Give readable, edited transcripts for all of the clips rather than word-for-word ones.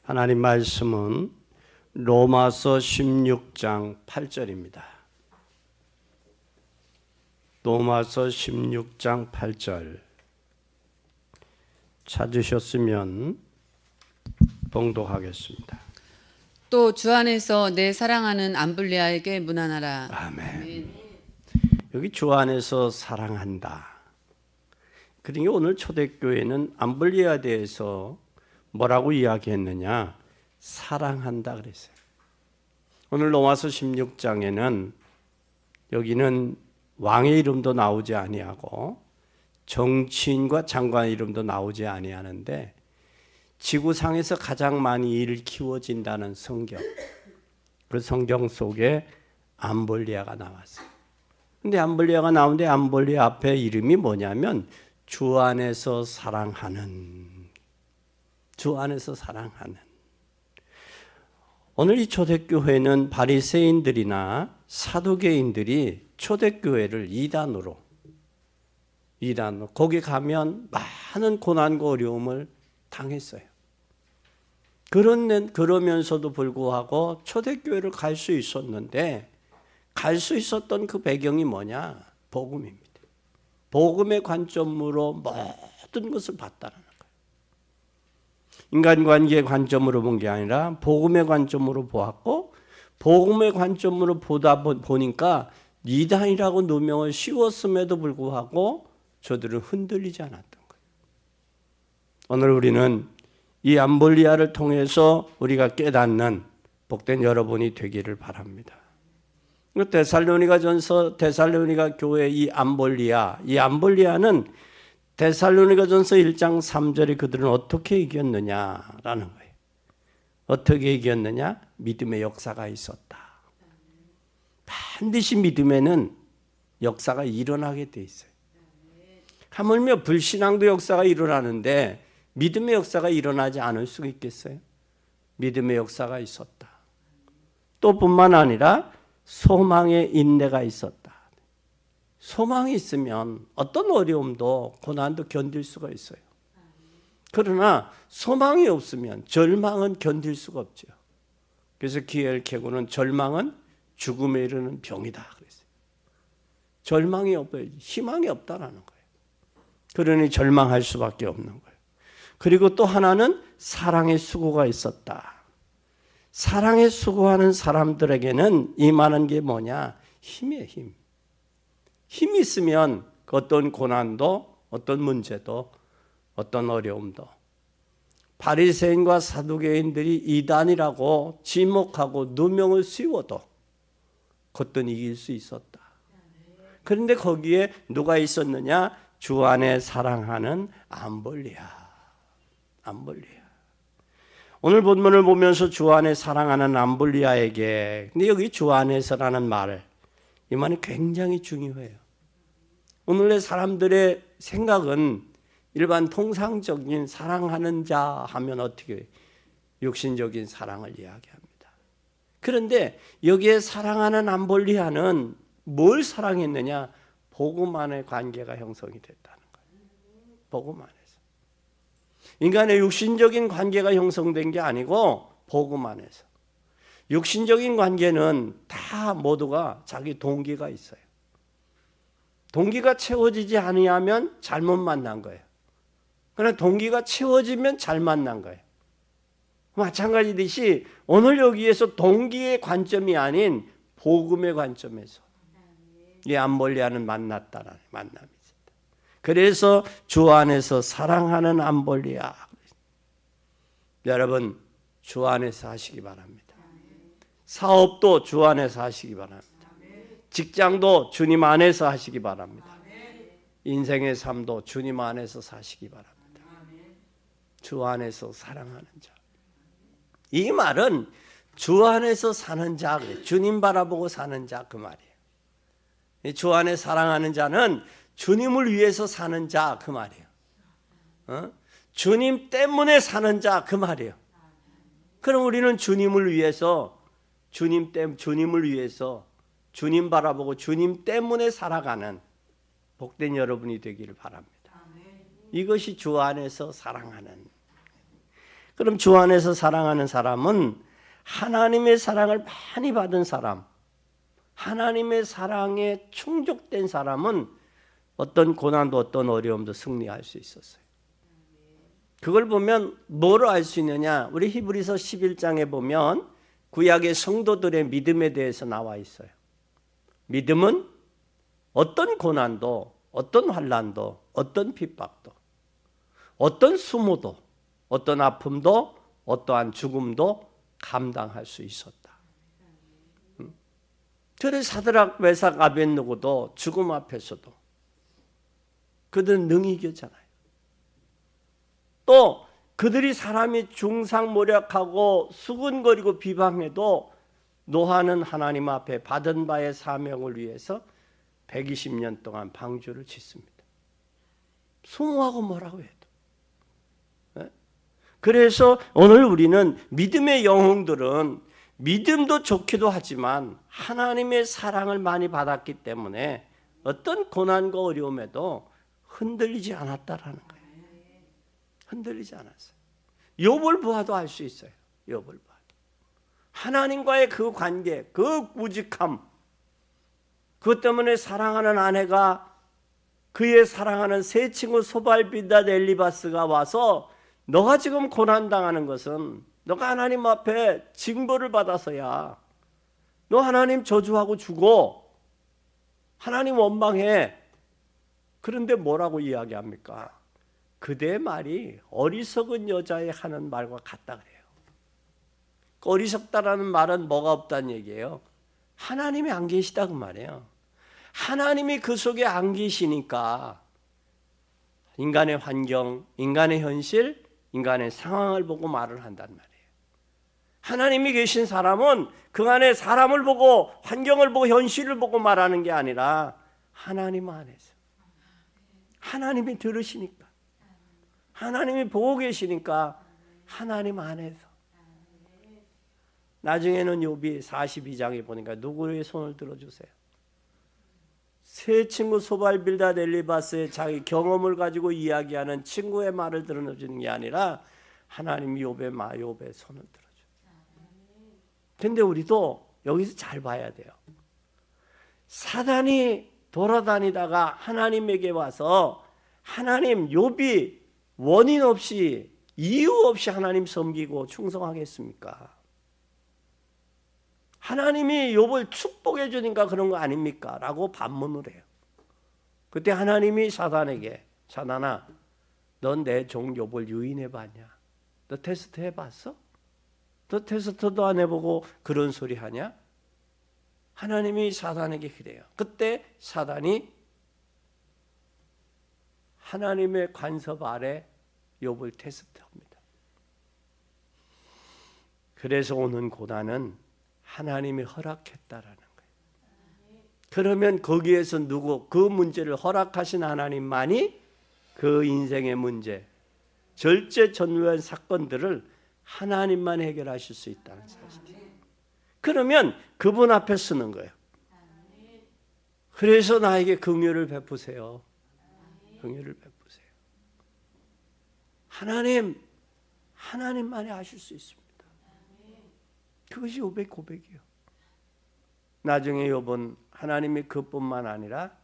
하나님 말씀은 로마서 16장 8절입니다. 로마서 16장 8절 찾으셨으면 봉독하겠습니다. 또 주 안에서 내 사랑하는 암블리아에게 문안하라. 아멘. 여기 주 안에서 사랑한다. 그러니까 오늘 초대교회는 암블리아에 대해서 뭐라고 이야기했느냐? 사랑한다 그랬어요. 오늘 로마서 16장에는 여기는 왕의 이름도 나오지 아니하고 정치인과 장관의 이름도 나오지 아니하는데 지구상에서 가장 많이 일 키워진다는 성경, 그 성경 속에 암블리아가 나왔어요. 근데 암블리아가 나오는데 암블리아 앞에 이름이 뭐냐면 주 안에서 사랑하는, 주 안에서 사랑하는. 오늘 이 초대교회는 바리새인들이나 사두개인들이 초대교회를 이단으로 거기 가면 많은 고난과 어려움을 당했어요. 그러면서도 불구하고 초대교회를 갈 수 있었는데 갈 수 있었던 그 배경이 뭐냐? 복음입니다. 복음의 관점으로 모든 것을 봤다는 거예요. 인간관계의 관점으로 본 게 아니라 복음의 관점으로 보았고 복음의 관점으로 보니까 이단이라고 누명을 씌웠음에도 불구하고 저들은 흔들리지 않았던 거예요. 오늘 우리는 이 암블리아를 통해서 우리가 깨닫는 복된 여러분이 되기를 바랍니다. 데살로니가 교회 이 암블리아는 데살로니가전서 1장 3절에 그들은 어떻게 이겼느냐라는 거예요. 어떻게 이겼느냐? 믿음의 역사가 있었다. 반드시 믿음에는 역사가 일어나게 돼 있어요. 하물며 불신앙도 역사가 일어나는데 믿음의 역사가 일어나지 않을 수가 있겠어요? 믿음의 역사가 있었다. 또 뿐만 아니라 소망의 인내가 있었다. 소망이 있으면 어떤 어려움도 고난도 견딜 수가 있어요. 그러나 소망이 없으면 절망은 견딜 수가 없죠. 그래서 기엘케고는 절망은 죽음에 이르는 병이다 그랬어요. 절망이 없어요. 희망이 없다라는 거예요. 그러니 절망할 수밖에 없는 거예요. 그리고 또 하나는 사랑의 수고가 있었다. 사랑에 수고하는 사람들에게는 임하는 게 뭐냐? 힘이에요, 힘. 힘이 있으면 어떤 고난도, 어떤 문제도, 어떤 어려움도 바리새인과 사두개인들이 이단이라고 지목하고 누명을 씌워도 그것도 이길 수 있었다. 그런데 거기에 누가 있었느냐? 주 안에 사랑하는 암블리아. 오늘 본문을 보면서 주 안에 사랑하는 암블리아에게, 근데 여기 주 안에서라는 말, 이 말이 굉장히 중요해요. 오늘의 사람들의 생각은 일반 통상적인 사랑하는 자 하면 어떻게 육신적인 사랑을 이야기합니다. 그런데 여기에 사랑하는 암블리아는 뭘 사랑했느냐? 복음 안의 관계가 형성이 됐다는 거예요. 복음 안에서. 인간의 육신적인 관계가 형성된 게 아니고 복음 안에서. 육신적인 관계는 다 모두가 자기 동기가 있어요. 동기가 채워지지 아니하면 잘못 만난 거예요. 그러나 동기가 채워지면 잘 만난 거예요. 마찬가지듯이 오늘 여기에서 동기의 관점이 아닌 복음의 관점에서 이 암블리아는 만났다는 만남이 있었다. 그래서 주 안에서 사랑하는 암블리아. 여러분 주 안에서 하시기 바랍니다. 사업도 주 안에서 하시기 바랍니다. 직장도 주님 안에서 하시기 바랍니다. 인생의 삶도 주님 안에서 사시기 바랍니다. 주 안에서 사랑하는 자. 이 말은 주 안에서 사는 자, 주님 바라보고 사는 자 그 말이에요. 주 안에 사랑하는 자는 주님을 위해서 사는 자 그 말이에요. 주님 때문에 사는 자 그 말이에요. 그럼 우리는 주님을 위해서 주님 바라보고 주님 때문에 살아가는 복된 여러분이 되기를 바랍니다. 이것이 주 안에서 사랑하는. 그럼 주 안에서 사랑하는 사람은 하나님의 사랑을 많이 받은 사람, 하나님의 사랑에 충족된 사람은 어떤 고난도 어떤 어려움도 승리할 수 있었어요. 그걸 보면 뭐로 알 수 있느냐? 우리 히브리서 11장에 보면 구약의 성도들의 믿음에 대해서 나와 있어요. 믿음은 어떤 고난도, 어떤 환난도, 어떤 핍박도, 어떤 수모도, 어떤 아픔도, 어떠한 죽음도 감당할 수 있었다. 그래서 사드락, 메삭, 아벳느고도 죽음 앞에서도 그들은 능히 이겼잖아요. 또 그들이 사람이 중상모략하고 수군거리고 비방해도 노아는 하나님 앞에 받은 바의 사명을 위해서 120년 동안 방주를 짓습니다. 수모하고 뭐라고 해도. 그래서 오늘 우리는 믿음의 영웅들은 믿음도 좋기도 하지만 하나님의 사랑을 많이 받았기 때문에 어떤 고난과 어려움에도 흔들리지 않았다라는 거예요. 흔들리지 않았어요. 욥을 보아도 알 수 있어요. 욥을 보아도. 하나님과의 그 관계, 그 꾸직함, 그것 때문에 사랑하는 아내가 그의 사랑하는 세 친구 소발비닷 엘리바스가 와서 너가 지금 고난당하는 것은 너가 하나님 앞에 징벌을 받아서야. 너 하나님 저주하고 죽어. 하나님 원망해. 그런데 뭐라고 이야기합니까? 그대의 말이 어리석은 여자의 하는 말과 같다 그래요. 어리석다라는 말은 뭐가 없다는 얘기예요. 하나님이 안 계시다 그 말이에요. 하나님이 그 속에 안 계시니까 인간의 환경, 인간의 현실, 인간의 상황을 보고 말을 한단 말이에요. 하나님이 계신 사람은 그 안에 사람을 보고 환경을 보고 현실을 보고 말하는 게 아니라 하나님 안에서 하나님이 들으시니까 하나님이 보고 계시니까 하나님 안에서. 나중에는 욥이 42장에 보니까 누구의 손을 들어주세요? 세 친구 소발빌닷 엘리바스의 자기 경험을 가지고 이야기하는 친구의 말을 들어주는 게 아니라 하나님이 욥의 손을 들어줘요. 근데 우리도 여기서 잘 봐야 돼요. 사단이 돌아다니다가 하나님에게 와서 하나님, 욥이 원인 없이 이유 없이 하나님 섬기고 충성하겠습니까? 하나님이 욥을 축복해 주니까 그런 거 아닙니까? 라고 반문을 해요. 그때 하나님이 사단에게 사단아, 넌 내 종 욥을 유인해 봤냐? 너 테스트 해봤어? 너 테스트도 안 해보고 그런 소리 하냐? 하나님이 사단에게 그래요. 그때 사단이 하나님의 간섭 아래 욥을 테스트합니다. 그래서 오는 고난은 하나님이 허락했다라는 거예요. 그러면 거기에서 그 문제를 허락하신 하나님만이 그 인생의 문제, 절제전후한 사건들을 하나님만 해결하실 수 있다는 사실이에요. 그러면 그분 앞에 쓰는 거예요. 그래서 나에게 긍휼을 베푸세요. 긍휼을 베푸세요. 하나님만이 하실 수 있습니다. 그것이 욥의 고백이에요. 나중에 욥은 하나님이 그뿐만 아니라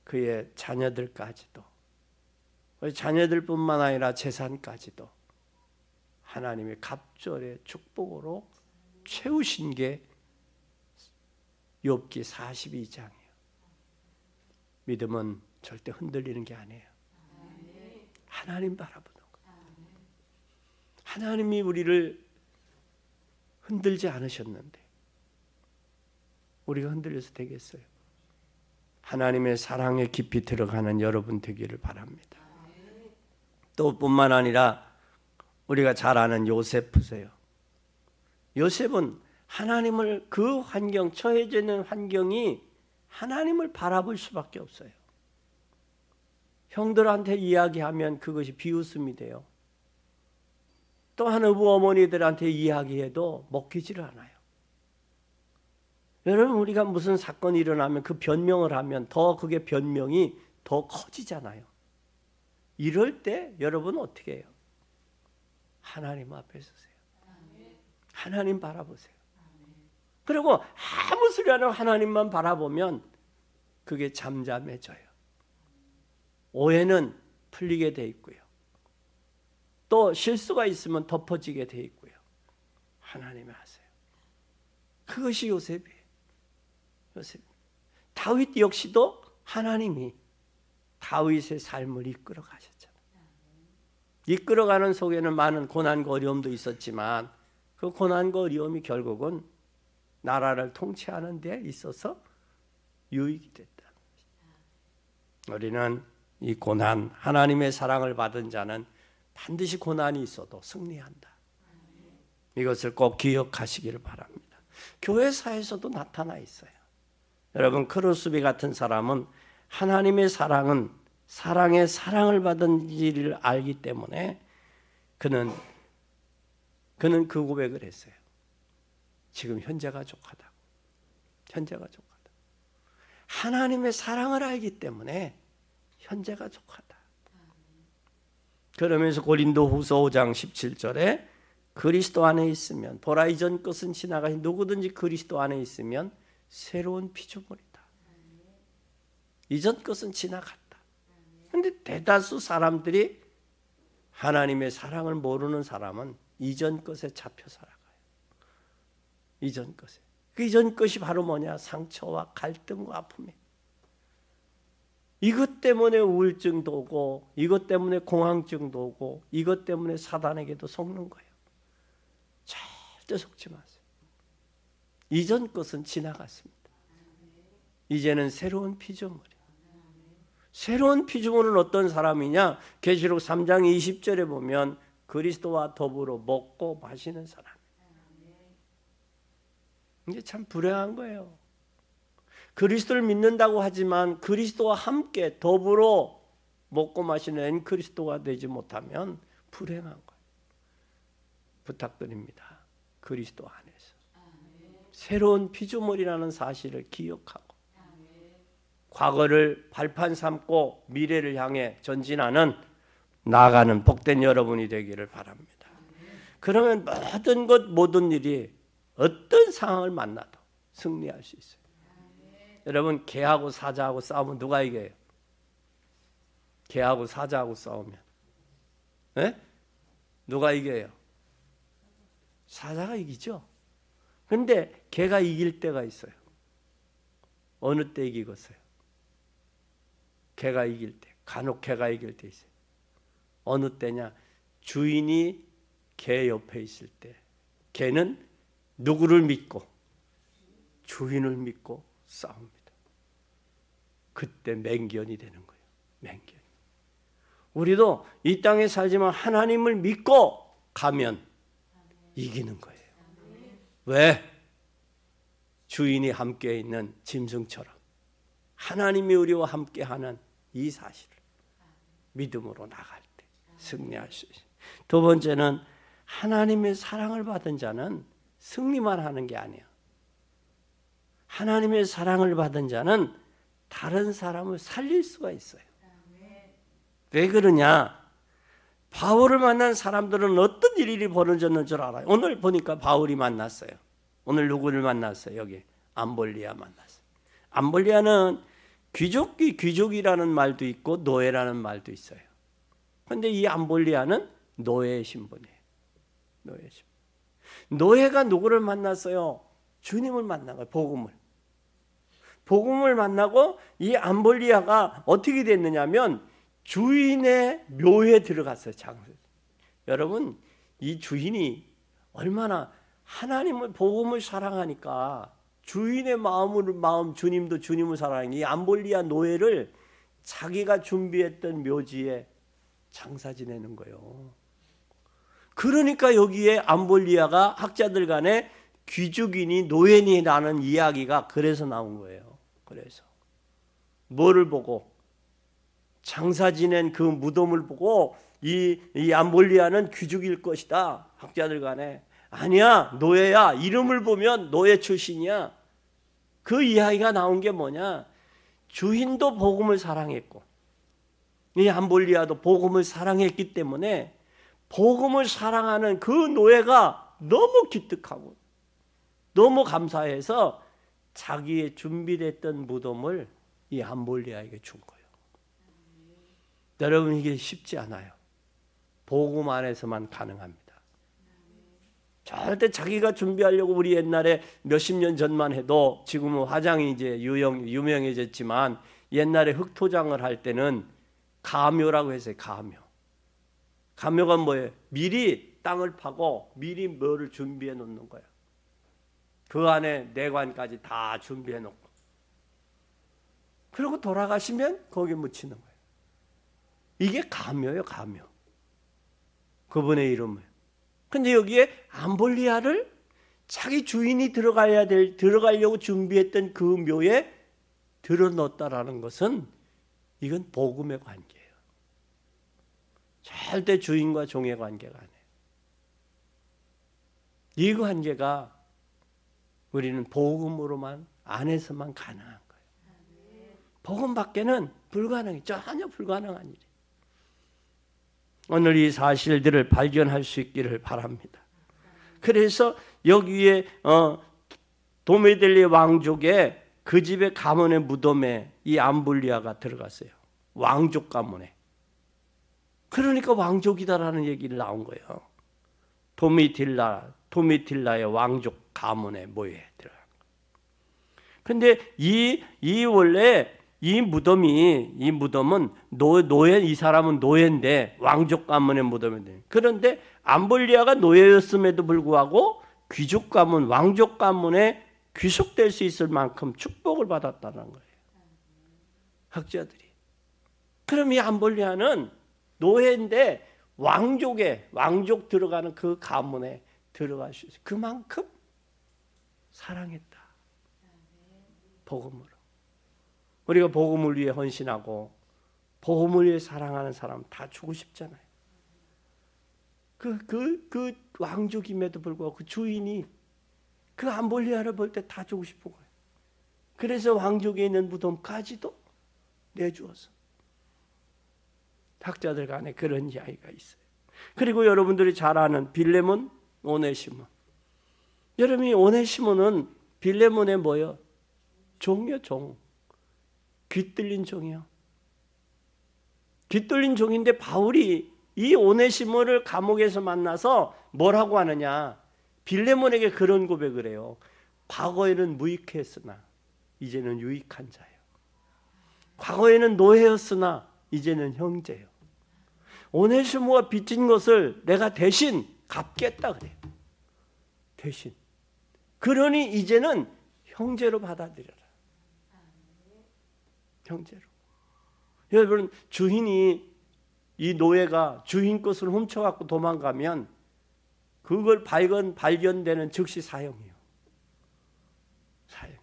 그의 자녀들까지도, 자녀들뿐만 아니라 재산까지도 하나님의 갑절의 축복으로 채우신 게 욥기 42장이에요. 믿음은 절대 흔들리는 게 아니에요. 하나님 바라보는 거예요. 하나님이 우리를 흔들지 않으셨는데 우리가 흔들려서 되겠어요? 하나님의 사랑에 깊이 들어가는 여러분 되기를 바랍니다. 또 뿐만 아니라 우리가 잘 아는 요셉이세요. 요셉은 하나님을 그 환경, 처해져 있는 환경이 하나님을 바라볼 수밖에 없어요. 형들한테 이야기하면 그것이 비웃음이 돼요. 또한 어부 어머니들한테 이야기해도 먹히지를 않아요. 여러분, 우리가 무슨 사건이 일어나면 그 변명을 하면 더 그게 변명이 더 커지잖아요. 이럴 때 여러분 어떻게 해요? 하나님 앞에 서세요. 하나님 바라보세요. 그리고 아무 소리 안 하고 하나님만 바라보면 그게 잠잠해져요. 오해는 풀리게 돼 있고요. 또 실수가 있으면 덮어지게 돼 있고요. 하나님이 하세요. 그것이 요셉이에요. 요셉. 다윗 역시도 하나님이 다윗의 삶을 이끌어 가셨잖아요. 이끌어가는 속에는 많은 고난과 어려움도 있었지만 그 고난과 어려움이 결국은 나라를 통치하는 데 있어서 유익이 됐다는 것입니다. 우리는 이 고난, 하나님의 사랑을 받은 자는 반드시 고난이 있어도 승리한다. 이것을 꼭 기억하시기를 바랍니다. 교회사에서도 나타나 있어요. 여러분, 크로스비 같은 사람은 하나님의 사랑은 사랑의 사랑을 받은 지를 알기 때문에 그는 그 고백을 했어요. 지금 현재가 족하다고. 현재가 족하다. 하나님의 사랑을 알기 때문에 현재가 족하다. 그러면서 고린도후서 5장 17절에 그리스도 안에 있으면 보라 이전 것은 지나가니 누구든지 그리스도 안에 있으면 새로운 피조물이다. 이전 것은 지나갔다. 그런데 대다수 사람들이 하나님의 사랑을 모르는 사람은 이전 것에 잡혀 살아가요. 이전 것에. 그 이전 것이 바로 뭐냐? 상처와 갈등과 아픔이에요. 이것 때문에 우울증도 오고 이것 때문에 공황증도 오고 이것 때문에 사단에게도 속는 거예요. 절대 속지 마세요. 이전 것은 지나갔습니다. 이제는 새로운 피조물이에요. 새로운 피조물은 어떤 사람이냐? 계시록 3장 20절에 보면 그리스도와 더불어 먹고 마시는 사람. 이게 참 불행한 거예요. 그리스도를 믿는다고 하지만 그리스도와 함께 더불어 먹고 마시는 엔그리스도가 되지 못하면 불행한 거예요. 부탁드립니다. 그리스도 안에서 새로운 피조물이라는 사실을 기억하고 과거를 발판 삼고 미래를 향해 전진하는 나아가는 복된 여러분이 되기를 바랍니다. 그러면 모든 일이 어떤 상황을 만나도 승리할 수 있어요. 여러분, 개하고 사자하고 싸우면 누가 이겨요? 개하고 사자하고 싸우면 누가 이겨요? 사자가 이기죠. 그런데 개가 이길 때가 있어요. 어느 때 이기겠어요? 개가 이길 때, 간혹 개가 이길 때 있어요. 어느 때냐? 주인이 개 옆에 있을 때 개는 누구를 믿고? 주인을 믿고 싸웁니다. 그때 맹견이 되는 거예요. 맹견. 우리도 이 땅에 살지만 하나님을 믿고 가면 이기는 거예요. 왜? 주인이 함께 있는 짐승처럼 하나님이 우리와 함께하는 이 사실을 믿음으로 나갈 때 승리할 수 있어요. 두 번째는 하나님의 사랑을 받은 자는 승리만 하는 게 아니에요. 하나님의 사랑을 받은 자는 다른 사람을 살릴 수가 있어요. 왜 그러냐? 바울을 만난 사람들은 어떤 일이 벌어졌는 줄 알아요. 오늘 보니까 바울이 만났어요. 오늘 누구를 만났어요? 여기 암볼리아 만났어요. 암볼리아는 귀족이라는 말도 있고 노예라는 말도 있어요. 그런데 이 암볼리아는 노예의 신분이에요. 노예의 신분. 노예가 누구를 만났어요? 주님을 만난 거예요. 복음을 만나고 이 암볼리아가 어떻게 됐느냐면 주인의 묘에 들어갔어요. 여러분, 이 주인이 얼마나 하나님을 복음을 사랑하니까 주인의 마음 주님도 주님을 사랑하니 이 암볼리아 노예를 자기가 준비했던 묘지에 장사 지내는 거예요. 그러니까 여기에 암볼리아가 학자들 간에 귀족이니 노예니라는 이야기가 그래서 나온 거예요. 그래서 뭐를 보고? 장사 지낸 그 무덤을 보고 이 암볼리아는 귀족일 것이다. 학자들 간에 아니야, 노예야. 이름을 보면 노예 출신이야. 그 이야기가 나온 게 뭐냐? 주인도 복음을 사랑했고 이 암볼리아도 복음을 사랑했기 때문에 복음을 사랑하는 그 노예가 너무 기특하고 너무 감사해서 자기의 준비됐던 무덤을 이 암볼리아에게 준 거예요. 여러분, 이게 쉽지 않아요. 복음 안에서만 가능합니다. 절대 자기가 준비하려고, 우리 옛날에 몇십 년 전만 해도, 지금은 화장이 이제 유명해졌지만 옛날에 흙토장을 할 때는 가묘라고 했어요. 가묘가 뭐예요? 미리 땅을 파고 미리 뭐를 준비해 놓는 거예요. 그 안에 내관까지 다 준비해 놓고, 그리고 돌아가시면 거기에 묻히는 거예요. 이게 가묘예요. 가묘. 그분의 이름을. 근데 여기에 암볼리아를 자기 주인이 들어가려고 준비했던 그 묘에 들어넣었다라는 것은, 이건 복음의 관계예요. 절대 주인과 종의 관계가 아니에요. 이 관계가 우리는 복음으로만, 안에서만 가능한 거예요. 복음 밖에는 전혀 불가능한 일이에요. 오늘 이 사실들을 발견할 수 있기를 바랍니다. 그래서 여기에 도메델리 왕족의 그 집의 가문의 무덤에 이 암블리아가 들어갔어요. 왕족 가문에. 그러니까 왕족이다라는 얘기를 나온 거예요. 도미틸라의 왕족 가문의 모에 들어간 거예요. 근데 원래 이 무덤은 노예, 이 사람은 노예인데 왕족 가문의 무덤인데, 그런데 암볼리아가 노예였음에도 불구하고 귀족 가문, 왕족 가문에 귀속될 수 있을 만큼 축복을 받았다는 거예요. 학자들이. 그럼 이 암볼리아는 노예인데 왕족 들어가는 그 가문에 들어갈 수 있어요. 그만큼 사랑했다. 복음으로. 우리가 복음을 위해 헌신하고 복음을 위해 사랑하는 사람 다 주고 싶잖아요. 그 왕족임에도 불구하고 그 주인이 그 암볼리아를 볼 때 다 주고 싶은 거예요. 그래서 왕족에 있는 무덤까지도 내주어서. 학자들 간에 그런 이야기가 있어요. 그리고 여러분들이 잘 아는 빌레몬, 오네시몬. 여러분이 오네시몬은 빌레몬의 뭐예요? 종이요, 종. 귀뚫린 종이요. 귀뚫린 종인데 바울이 이 오네시모를 감옥에서 만나서 뭐라고 하느냐? 빌레몬에게 그런 고백을 해요. 과거에는 무익했으나 이제는 유익한 자예요. 과거에는 노예였으나 이제는 형제예요. 오네시모가 빚진 것을 내가 대신 갚겠다 그래요. 대신. 그러니 이제는 형제로 받아들여라. 형제로. 여러분, 주인이, 이 노예가 주인 것을 훔쳐갖고 도망가면 그걸 발견되는 즉시 사형이에요. 사형이에요.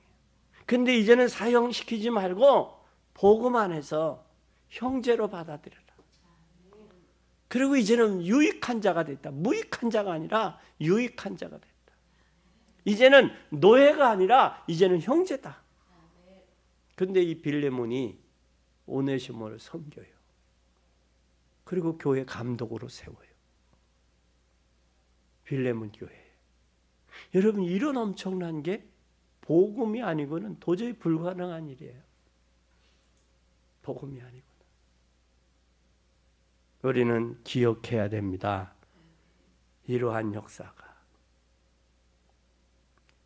근데 이제는 사형시키지 말고 복음 안에서 형제로 받아들여라. 그리고 이제는 유익한 자가 됐다. 무익한 자가 아니라 유익한 자가 됐다. 이제는 노예가 아니라 이제는 형제다. 근데 이 빌레몬이 오네시모를 섬겨요. 그리고 교회 감독으로 세워요. 빌레몬 교회. 여러분, 이런 엄청난 게 복음이 아니고는 도저히 불가능한 일이에요. 복음이 아니고는. 우리는 기억해야 됩니다. 이러한 역사가.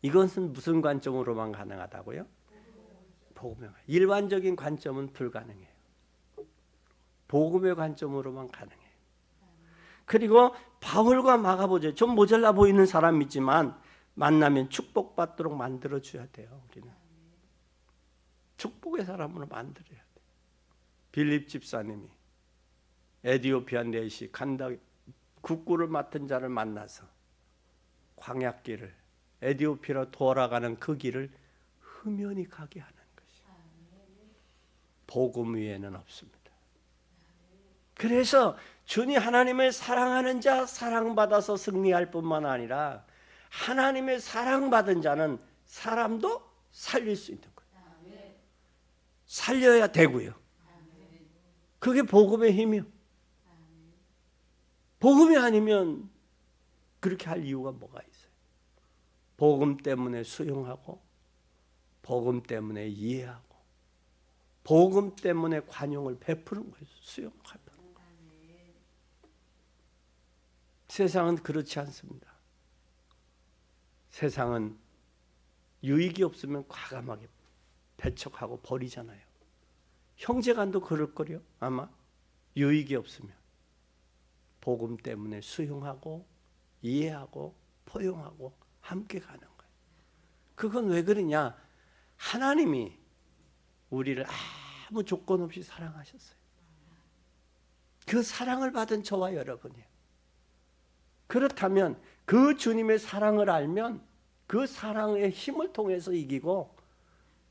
이것은 무슨 관점으로만 가능하다고요? 복음의 일반적인 관점은 불가능해요. 복음의 관점으로만 가능해요. 그리고 바울과 마가보죠. 좀 모자라 보이는 사람이지만 만나면 축복받도록 만들어줘야 돼요. 우리는 축복의 사람으로 만들어야 돼요. 빌립 집사님이 에디오피아 내시 간다 국구를 맡은 자를 만나서 광야길을, 에디오피아로 돌아가는 그 길을 흠연히 가게 하는 것이 복음 위에는 없습니다. 그래서 주님 하나님을 사랑하는 자 사랑받아서 승리할 뿐만 아니라 하나님의 사랑받은 자는 사람도 살릴 수 있는 거예요. 살려야 되고요. 그게 복음의 힘이요. 복음이 아니면 그렇게 할 이유가 뭐가 있어요? 복음 때문에 수용하고, 복음 때문에 이해하고, 복음 때문에 관용을 베푸는 거예요. 수용하고. 세상은 그렇지 않습니다. 세상은 유익이 없으면 과감하게 배척하고 버리잖아요. 형제간도 그럴 거요. 아마 유익이 없으면 복음 때문에 수용하고 이해하고 포용하고 함께 가는 거예요. 그건 왜 그러냐? 하나님이 우리를 아무 조건 없이 사랑하셨어요. 그 사랑을 받은 저와 여러분이에요. 그렇다면 그 주님의 사랑을 알면 그 사랑의 힘을 통해서 이기고,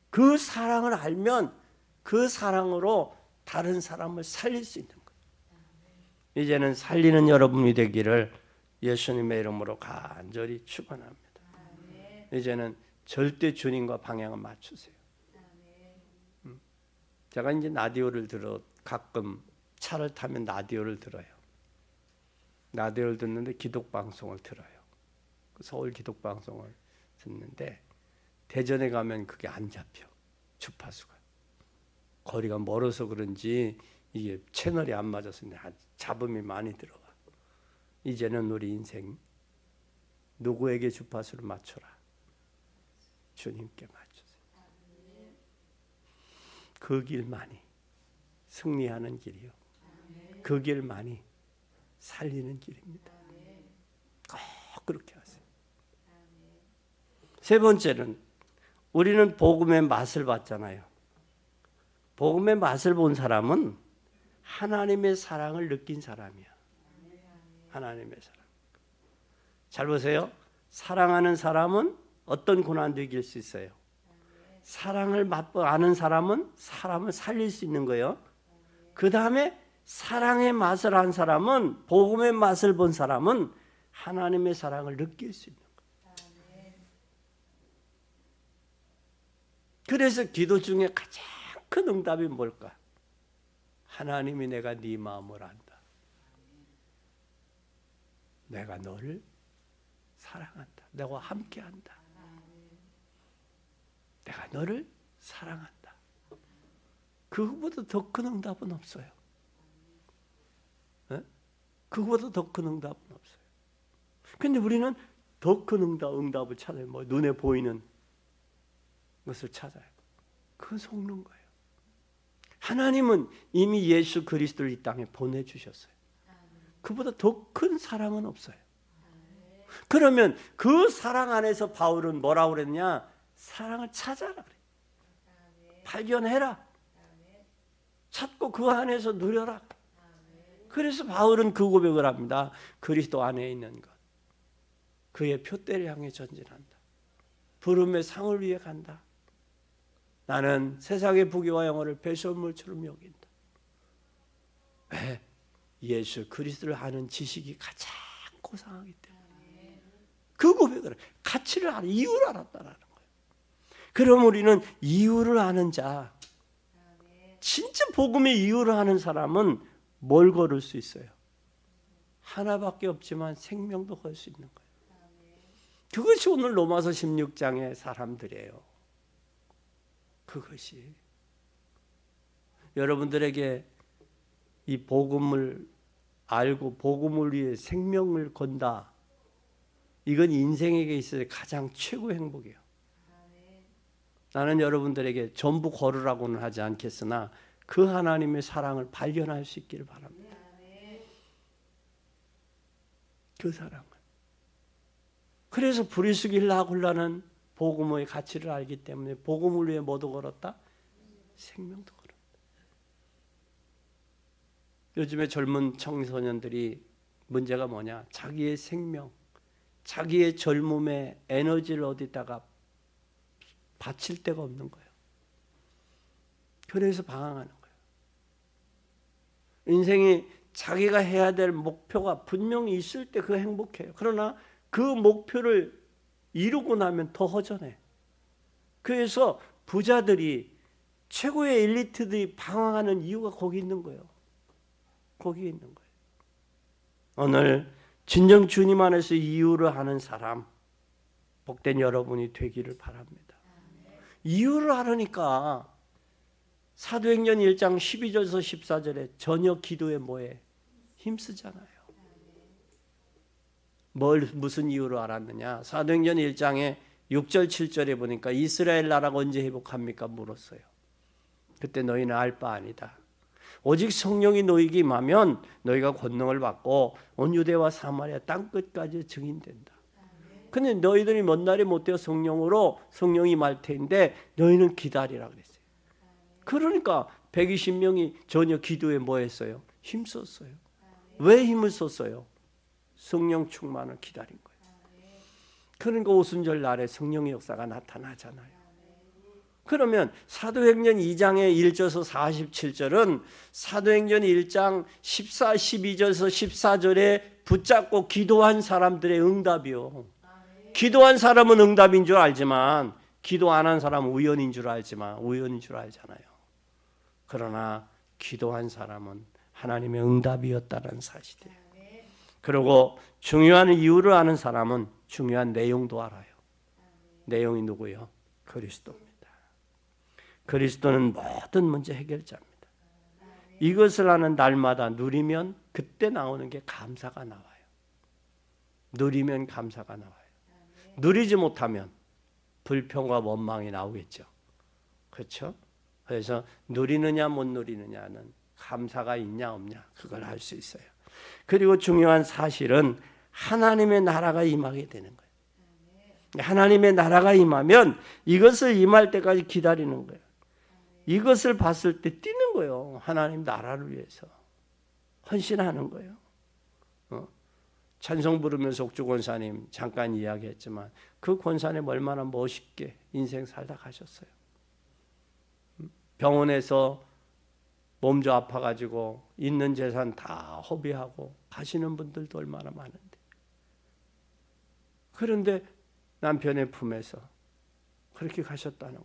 그 사랑을 알면 그 사랑으로 다른 사람을 살릴 수 있는 거예요. 이제는 살리는 여러분이 되기를 예수님의 이름으로 간절히 축원합니다. 이제는 절대 주님과 방향을 맞추세요. 제가 이제 라디오를 가끔 차를 타면 라디오를 들어요. 라디오를 듣는데 기독방송을 들어요. 서울 기독방송을 듣는데 대전에 가면 그게 안 잡혀. 주파수가. 거리가 멀어서 그런지 이게 채널이 안 맞아서 잡음이 많이 들어와. 이제는 우리 인생 누구에게 주파수를 맞춰라? 주님께 맞추세요. 그 길만이 승리하는 길이요. 그 길만이 살리는 길입니다. 꼭 그렇게 하세요. 세 번째는 우리는 복음의 맛을 봤잖아요. 복음의 맛을 본 사람은 하나님의 사랑을 느낀 사람이야. 하나님의 사랑. 잘 보세요. 사랑하는 사람은 어떤 고난도 이길 수 있어요. 사랑을 아는 사람은 사람을 살릴 수 있는 거예요. 그 다음에 사랑의 맛을 안 사람은, 복음의 맛을 본 사람은 하나님의 사랑을 느낄 수 있는 거예요. 그래서 기도 중에 가장 큰 응답이 뭘까? 하나님이 내가 네 마음을 안다. 내가 너를 사랑한다. 너와 함께한다. 내가 너를 사랑한다. 그거보다 더 큰 응답은 없어요. 그거보다 더 큰 응답은 없어요. 근데 우리는 더 큰 응답을 찾아요. 뭐 눈에 보이는 것을 찾아요. 그건 속는 거예요. 하나님은 이미 예수 그리스도를 이 땅에 보내주셨어요. 그보다 더 큰 사랑은 없어요. 그러면 그 사랑 안에서 바울은 뭐라고 그랬냐? 사랑을 찾아라 그래. 발견해라. 찾고 그 안에서 누려라. 그래서 바울은 그 고백을 합니다. 그리스도 안에 있는 것. 그의 표대를 향해 전진한다. 부름의 상을 위해 간다. 나는 세상의 부귀와 영화를 배설물처럼 여긴다. 왜? 예수 그리스도를 아는 지식이 가장 고상하기 때문에. 그 고백을 가치를 아는 이유를 알았다라는 거예요. 그럼 우리는 이유를 아는 자, 진짜 복음의 이유를 아는 사람은 뭘 걸을 수 있어요? 하나밖에 없지만 생명도 걸 수 있는 거예요. 그것이 오늘 로마서 16장의 사람들이에요. 그것이 여러분들에게 이 복음을 알고 복음을 위해 생명을 건다. 이건 인생에게 있어서 가장 최고의 행복이에요. 나는 여러분들에게 전부 걸으라고는 하지 않겠으나 그 하나님의 사랑을 발견할 수 있기를 바랍니다. 그 사랑을. 그래서 브리스길라 굴라는 복음의 가치를 알기 때문에 복음을 위해 뭐도 걸었다? 생명도 걸었다. 요즘에 젊은 청소년들이 문제가 뭐냐? 자기의 생명, 자기의 젊음의 에너지를 어디다가 바칠 데가 없는 거예요. 그래서 방황하는 거예요. 인생이 자기가 해야 될 목표가 분명히 있을 때 그 행복해요. 그러나 그 목표를 이루고 나면 더 허전해. 그래서 부자들이, 최고의 엘리트들이 방황하는 이유가 거기 있는 거예요. 거기에 있는 거예요. 오늘 진정 주님 안에서 이유를 하는 사람, 복된 여러분이 되기를 바랍니다. 이유를 하려니까 사도행전 1장 12절에서 14절에 저녁 기도에 뭐해? 힘쓰잖아요. 무슨 이유로 알았느냐? 사도행전 1장에 6절 7절에 보니까 이스라엘 나라가 언제 회복합니까? 물었어요. 그때 너희는 알 바 아니다. 오직 성령이 너희에게 임하면 너희가 권능을 받고 온 유대와 사마리아 땅끝까지 증인된다. 근데 너희들이 먼 날에 못 되어 성령이 임할 테인데 너희는 기다리라 그랬어요. 그러니까 120명이 저녁 기도에 뭐 했어요? 힘썼어요. 왜 힘을 썼어요? 성령 충만을 기다린 거예요. 그러니까 오순절 날에 성령의 역사가 나타나잖아요. 그러면 사도행전 2장의 1절에서 47절은 사도행전 1장 14, 12절에서 14절에 붙잡고 기도한 사람들의 응답이요. 기도한 사람은 응답인 줄 알지만 기도 안 한 사람은 우연인 줄 알잖아요. 그러나 기도한 사람은 하나님의 응답이었다는 사실이에요. 그리고 중요한 이유를 아는 사람은 중요한 내용도 알아요. 내용이 누구요? 그리스도입니다. 그리스도는 모든 문제 해결자입니다. 이것을 아는 날마다 누리면 그때 나오는 게 감사가 나와요. 누리면 감사가 나와요. 누리지 못하면 불평과 원망이 나오겠죠. 그렇죠? 그래서 누리느냐 못 누리느냐는 감사가 있냐 없냐 그걸 알 수 있어요. 그리고 중요한 사실은 하나님의 나라가 임하게 되는 거예요. 하나님의 나라가 임하면 이것을 임할 때까지 기다리는 거예요. 이것을 봤을 때 뛰는 거예요. 하나님 나라를 위해서 헌신하는 거예요. 찬송 부르면서 옥주 권사님 잠깐 이야기했지만 그 권사님 얼마나 멋있게 인생 살다 가셨어요. 병원에서 몸 좀 아파가지고 있는 재산 다 허비하고 가시는 분들도 얼마나 많은데, 그런데 남편의 품에서 그렇게 가셨다는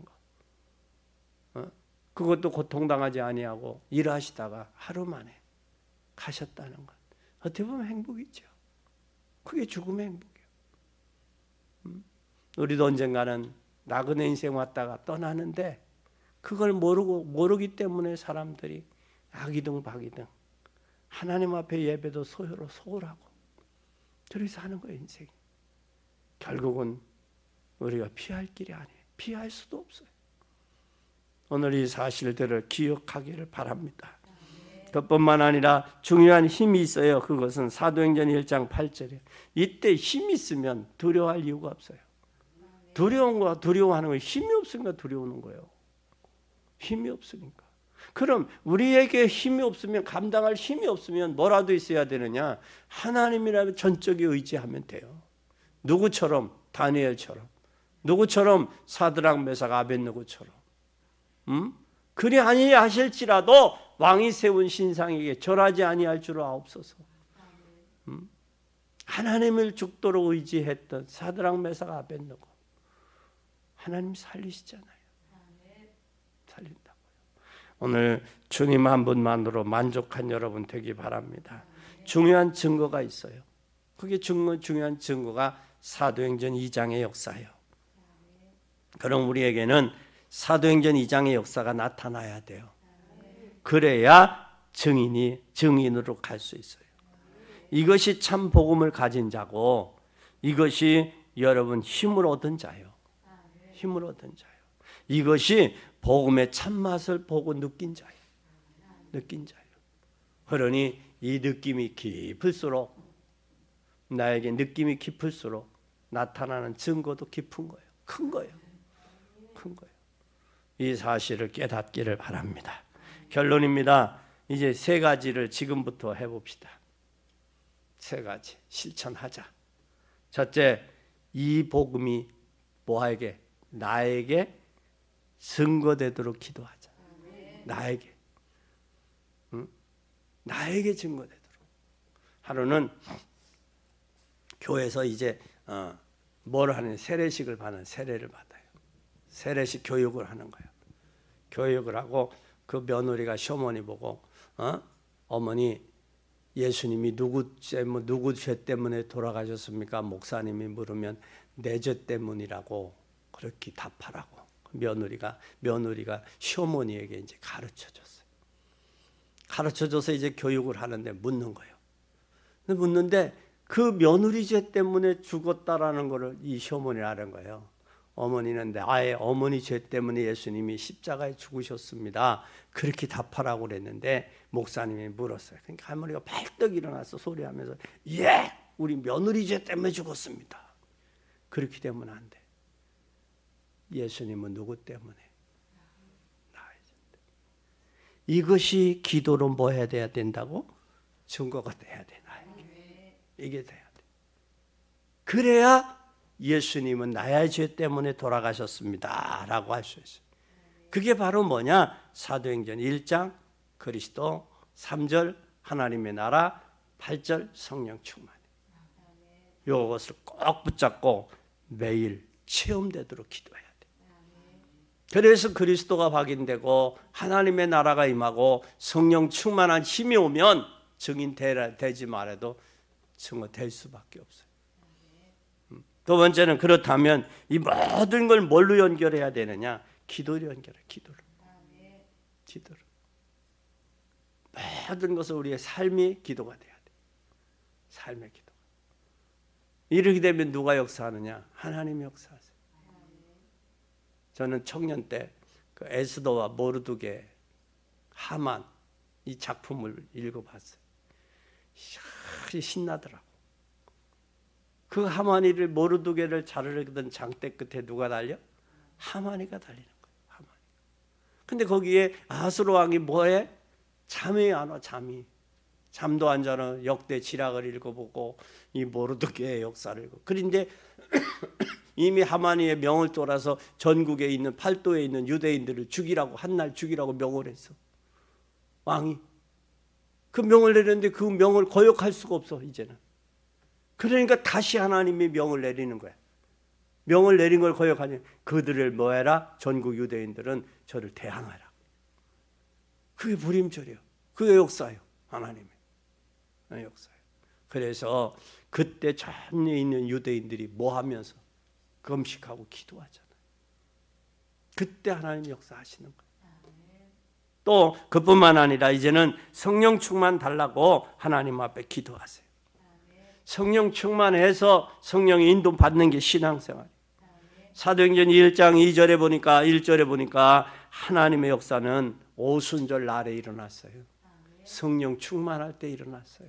거, 그것도 고통당하지 아니하고 일하시다가 하루 만에 가셨다는 것, 어떻게 보면 행복이죠. 그게 죽음의 행복이에요. 우리도 언젠가는 나그네 인생 왔다가 떠나는데 그걸 모르기 때문에 사람들이 악이등 박이등 하나님 앞에 예배도 소홀하고 그래서 하는 거예요. 인생이 결국은 우리가 피할 길이 아니에요. 피할 수도 없어요. 오늘 이 사실들을 기억하기를 바랍니다. 그뿐만 아니라 중요한 힘이 있어요. 그것은 사도행전 1장 8절에 이때 힘이 있으면 두려워할 이유가 없어요. 두려워하는 거예요. 힘이 없으니까 두려우는 거예요. 힘이 없으니까. 그럼 우리에게 힘이 없으면, 감당할 힘이 없으면 뭐라도 있어야 되느냐? 하나님이라면 전적에 의지하면 돼요. 누구처럼? 다니엘처럼. 누구처럼? 사드락 메삭 아벳느고처럼. 그리 아니하실지라도 왕이 세운 신상에게 절하지 아니할 줄 아옵소서. 하나님을 죽도록 의지했던 사드락 메삭 아벳느고 하나님 살리시잖아요. 살린다고요. 오늘 주님 한 분만으로 만족한 여러분 되기 바랍니다. 중요한 증거가 있어요. 그게 중요한 증거가 사도행전 2장의 역사예요. 그럼 우리에게는 사도행전 2장의 역사가 나타나야 돼요. 그래야 증인으로 갈 수 있어요. 이것이 참 복음을 가진 자고 이것이 여러분 힘을 얻은 자예요. 힘을 얻은 자예요. 이것이 복음의 참맛을 보고 느낀 자예요. 그러니 이 느낌이 깊을수록, 나에게 느낌이 깊을수록 나타나는 증거도 깊은 거예요. 큰 거예요. 이 사실을 깨닫기를 바랍니다. 결론입니다. 이제 세 가지를 지금부터 해봅시다. 세 가지 실천하자. 첫째, 이 복음이 나에게 증거되도록 기도하자. 나에게 증거되도록. 하루는 교회에서 이제 뭘 하는, 세례식을 받는, 세례를 받아요. 세례식 교육을 하는 거예요. 교육을 하고 그 며느리가 시어머니 보고 어머니 예수님이 누구 죄 때문에 돌아가셨습니까? 목사님이 물으면 내 죄 때문이라고 그렇게 답하라고 며느리가 시어머니에게 이제 가르쳐줬어요. 가르쳐줘서 이제 교육을 하는데 묻는 거예요. 묻는데 그 며느리 죄 때문에 죽었다라는 것을 이 시어머니는 아는 거예요. 어머니는 나의 어머니 죄 때문에 예수님이 십자가에 죽으셨습니다. 그렇게 답하라고 그랬는데 목사님이 물었어요. 그러니까 할머니가 발떡 일어나서 소리하면서 예! 우리 며느리 죄 때문에 죽었습니다. 그렇게 되면 안 돼. 예수님은 누구 때문에? 나의 죄 때문에. 이것이 기도로 뭐 해야 된다고? 증거가 돼야 돼. 나에게. 이게 돼야 돼. 그래야 예수님은 나의 죄 때문에 돌아가셨습니다 라고 할 수 있어요. 그게 바로 뭐냐? 사도행전 1장 그리스도, 3절 하나님의 나라, 8절 성령 충만. 이것을 꼭 붙잡고 매일 체험되도록 기도해야 돼. 그래서 그리스도가 확인되고 하나님의 나라가 임하고 성령 충만한 힘이 오면 증인 되지 말아도 증거될 수밖에 없어요. 두 번째는 그렇다면 이 모든 걸 뭘로 연결해야 되느냐? 기도로 연결해. 기도로. 모든 것은 우리의 삶이 기도가 돼야 돼. 삶의 기도. 이렇게 되면 누가 역사하느냐? 하나님이 역사하세요. 저는 청년 때 그 에스더와 모르드게 하만 이 작품을 읽어봤어요. 신나더라고. 그 하만이를 모르드게를 자르려던 장대 끝에 누가 달려? 하만이가 달리는 거예요. 하만이. 근데 거기에 아하스로 왕이 뭐해? 잠이 안 와. 잠도 안 자는 역대 지락을 읽어보고 이 모르드게의 역사를 읽고. 그런데 이미 하만이의 명을 따라서 전국에 있는 팔도에 있는 유대인들을 죽이라고 한날 죽이라고 명을 했어. 왕이. 그 명을 내렸는데 그 명을 거역할 수가 없어 이제는. 그러니까 다시 하나님이 명을 내리는 거야. 명을 내린 걸 거역하니 그들을 뭐해라? 전국 유대인들은 저를 대항하라. 그게 불임절이에요. 그게 역사예요. 하나님의 역사예요. 그래서 그때 전에 있는 유대인들이 뭐 하면서 금식하고 기도하잖아요. 그때 하나님 역사하시는 거예요. 또 그뿐만 아니라 이제는 성령 충만 달라고 하나님 앞에 기도하세요. 성령 충만해서 성령의 인도 받는 게 신앙생활이에요. 사도행전 1장 1절에 보니까 하나님의 역사는 오순절 날에 일어났어요. 성령 충만할 때 일어났어요.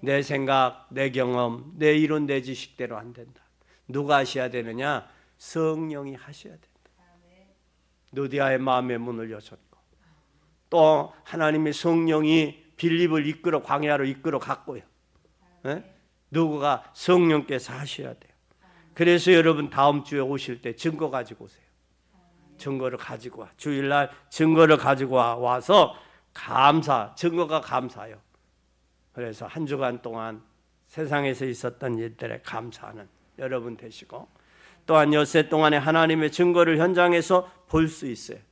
내 생각, 내 경험, 내 이론, 내 지식대로 안 된다. 누가 하셔야 되느냐? 성령이 하셔야 된다. 누디아의 마음의 문을 여셨고 또 하나님의 성령이 빌립을 이끌어 광야로 이끌어 갔고요. 누구가 성령께서 하셔야 돼요. 그래서 여러분 다음 주에 오실 때 증거 가지고 오세요. 증거를 가지고 와. 주일날 증거를 가지고 와서 증거가 감사해요. 그래서 한 주간 동안 세상에서 있었던 일들에 감사하는 여러분 되시고 또한 엿새 동안에 하나님의 증거를 현장에서 볼 수 있어야 돼요.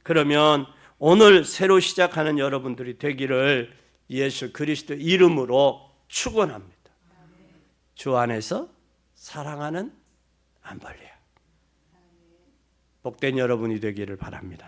그러면 오늘 새로 시작하는 여러분들이 되기를 예수 그리스도 이름으로 축원합니다. 주 안에서 사랑하는 안볼리아. 복된 여러분이 되기를 바랍니다.